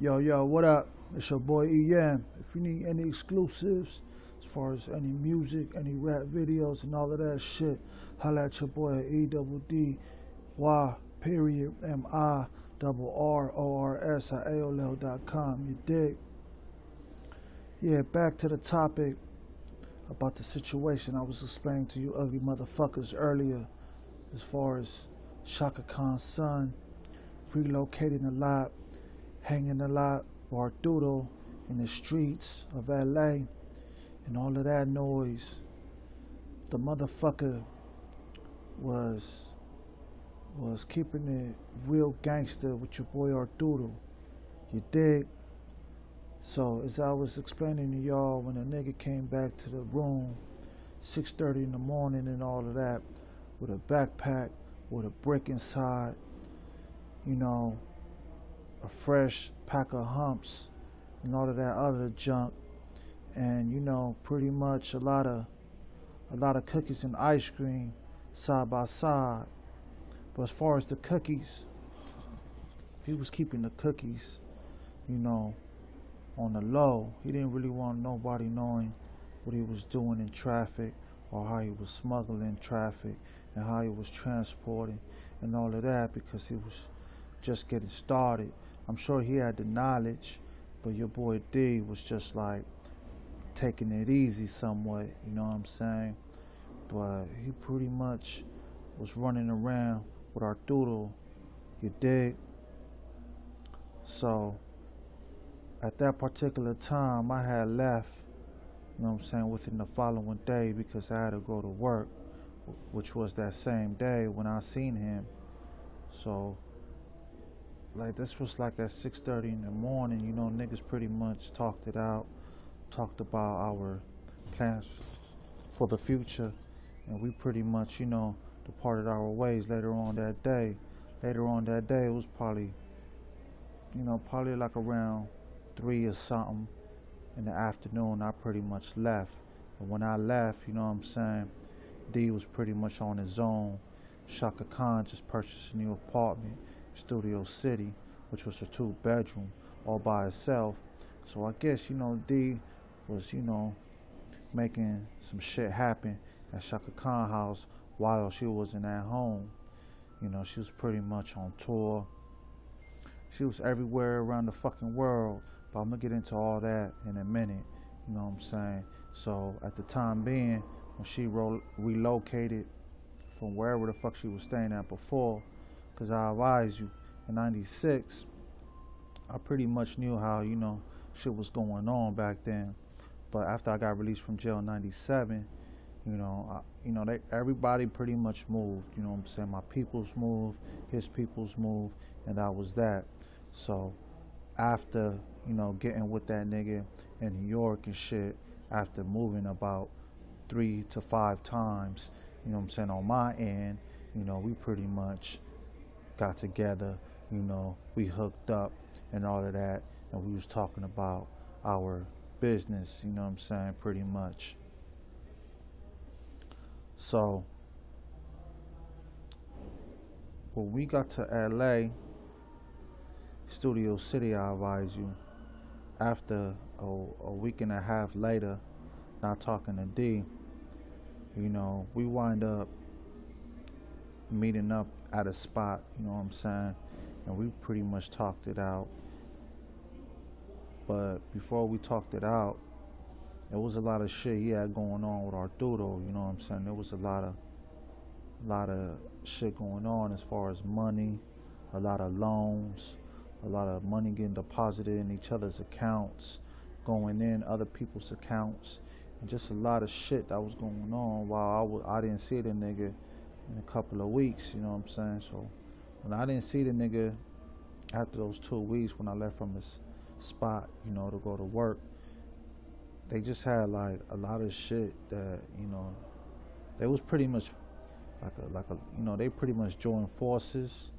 Yo, what up? It's your boy EM. If you need any exclusives, as far as any music, any rap videos, and all of that shit, holla at your boy at eddy.mirrors at AOL.com. You dig? Yeah, back to the topic about the situation I was explaining to you ugly motherfuckers earlier, as far as Chaka Khan's son relocating a lot, hanging a lot, Bardudo in the streets of LA, and all of that noise. The motherfucker was keeping it real gangster with your boy Arturo. You dig? So as I was explaining to y'all, when the nigga came back to the room, 6:30 in the morning and all of that, with a backpack, with a brick inside, you know, a fresh pack of humps and all of that other junk, and you know, pretty much a lot of cookies and ice cream side by side. But as far as the cookies, he was keeping the cookies, you know, on the low. He didn't really want nobody knowing what he was doing in traffic, or how he was smuggling traffic, and how he was transporting and all of that, because he was just getting started. I'm sure he had the knowledge, but your boy D was just like taking it easy somewhat, you know what I'm saying? But he pretty much was running around with Arturo, you dig? So at that particular time, I had left, you know what I'm saying, within the following day, because I had to go to work, which was that same day when I seen him. So like, this was like at 6:30 in the morning, you know, niggas pretty much talked it out, talked about our plans for the future, and we pretty much, you know, departed our ways later on that day. Later on that day, it was probably, you know, probably like around 3 or something in the afternoon, I pretty much left. And when I left, you know what I'm saying, D was pretty much on his own. Chaka Khan just purchased a new apartment, Studio City, which was a 2-bedroom, all by itself. So I guess, you know, D was, you know, making some shit happen at Chaka Khan house while she wasn't at home. You know, she was pretty much on tour. She was everywhere around the fucking world, but I'm gonna get into all that in a minute, you know what I'm saying? So at the time being, when she relocated from wherever the fuck she was staying at before, because I advise you, in 96, I pretty much knew how, you know, shit was going on back then. But after I got released from jail in 97, you know, everybody pretty much moved, you know what I'm saying? My peoples moved, his peoples moved, and that was that. So after, you know, getting with that nigga in New York and shit, after moving about 3 to 5 times, you know what I'm saying, on my end, you know, we pretty much got together, you know, we hooked up and all of that, and we was talking about our business, you know what I'm saying, pretty much. So when we got to LA, Studio City, I advise you, after a week and a half later, not talking to D, you know, we wind up meeting up at a spot, you know what I'm saying, and we pretty much talked it out. But before we talked it out, there was a lot of shit he had going on with Arturo, you know what I'm saying? There was a lot of shit going on as far as money, a lot of loans, a lot of money getting deposited in each other's accounts, going in other people's accounts, and just a lot of shit that was going on while I didn't see the nigga in a couple of weeks, you know what I'm saying? So when I didn't see the nigga after those 2 weeks, when I left from his spot, you know, to go to work, they just had like a lot of shit that, you know, they was pretty much like a you know, they pretty much joined forces,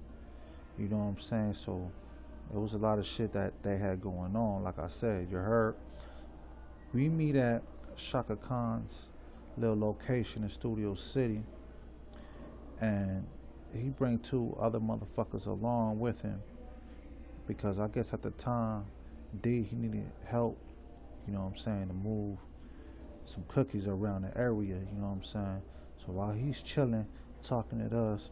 you know what I'm saying? So it was a lot of shit that they had going on. Like I said, you heard, we meet at Chaka Khan's little location in Studio City, and he bring 2 other motherfuckers along with him. because I guess at the time, D, he needed help, you know what I'm saying, to move some cookies around the area, you know what I'm saying. So while he's chilling, talking to us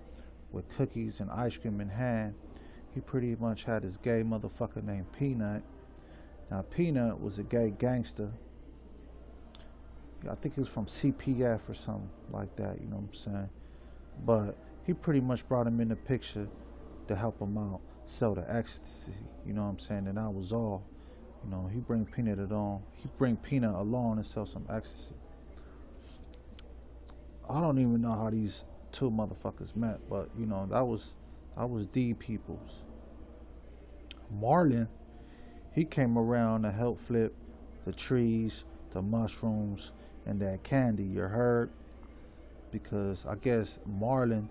with cookies and ice cream in hand, he pretty much had this gay motherfucker named Peanut. Now Peanut was a gay gangster. I think he was from CPF or something like that, you know what I'm saying. But he pretty much brought him in the picture to help him out, sell the ecstasy, you know what I'm saying. And that was all. You know, he bring Peanut along and sell some ecstasy. I don't even know how these two motherfuckers met, but you know, that was D peoples. Marlon, he came around to help flip the trees, the mushrooms, and that candy, you heard? Because I guess Marlon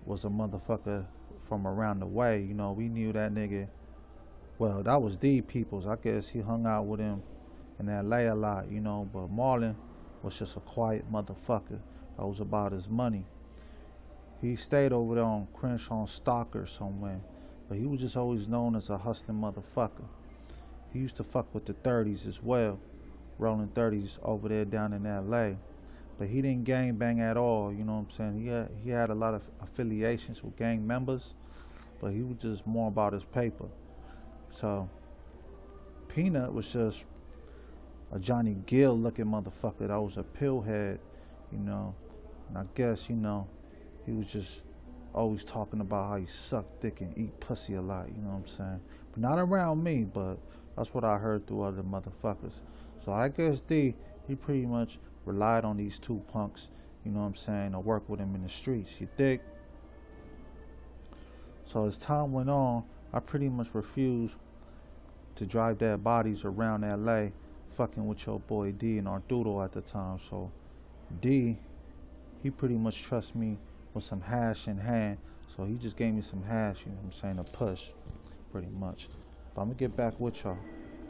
was a motherfucker from around the way, you know, we knew that nigga. Well, that was D peoples. I guess he hung out with him in LA a lot, you know, but Marlon was just a quiet motherfucker that was about his money. He stayed over there on Crenshaw Stalker somewhere, but he was just always known as a hustling motherfucker. He used to fuck with the 30s as well, rolling 30s over there down in LA. But he didn't gang bang at all, you know what I'm saying? He had a lot of affiliations with gang members, but he was just more about his paper. So Peanut was just a Johnny Gill looking motherfucker that was a pill head, you know. And I guess, you know, he was just always talking about how he sucked dick and eat pussy a lot, you know what I'm saying? But not around me, but that's what I heard through other motherfuckers. So I guess D, he pretty much relied on these two punks, you know what I'm saying, to work with him in the streets, you dig? So as time went on, I pretty much refused to drive dead bodies around LA fucking with your boy D and Arturo at the time. So D, he pretty much trusts me with some hash in hand. So he just gave me some hash, you know what I'm saying, a push, pretty much. But I'm gonna get back with y'all.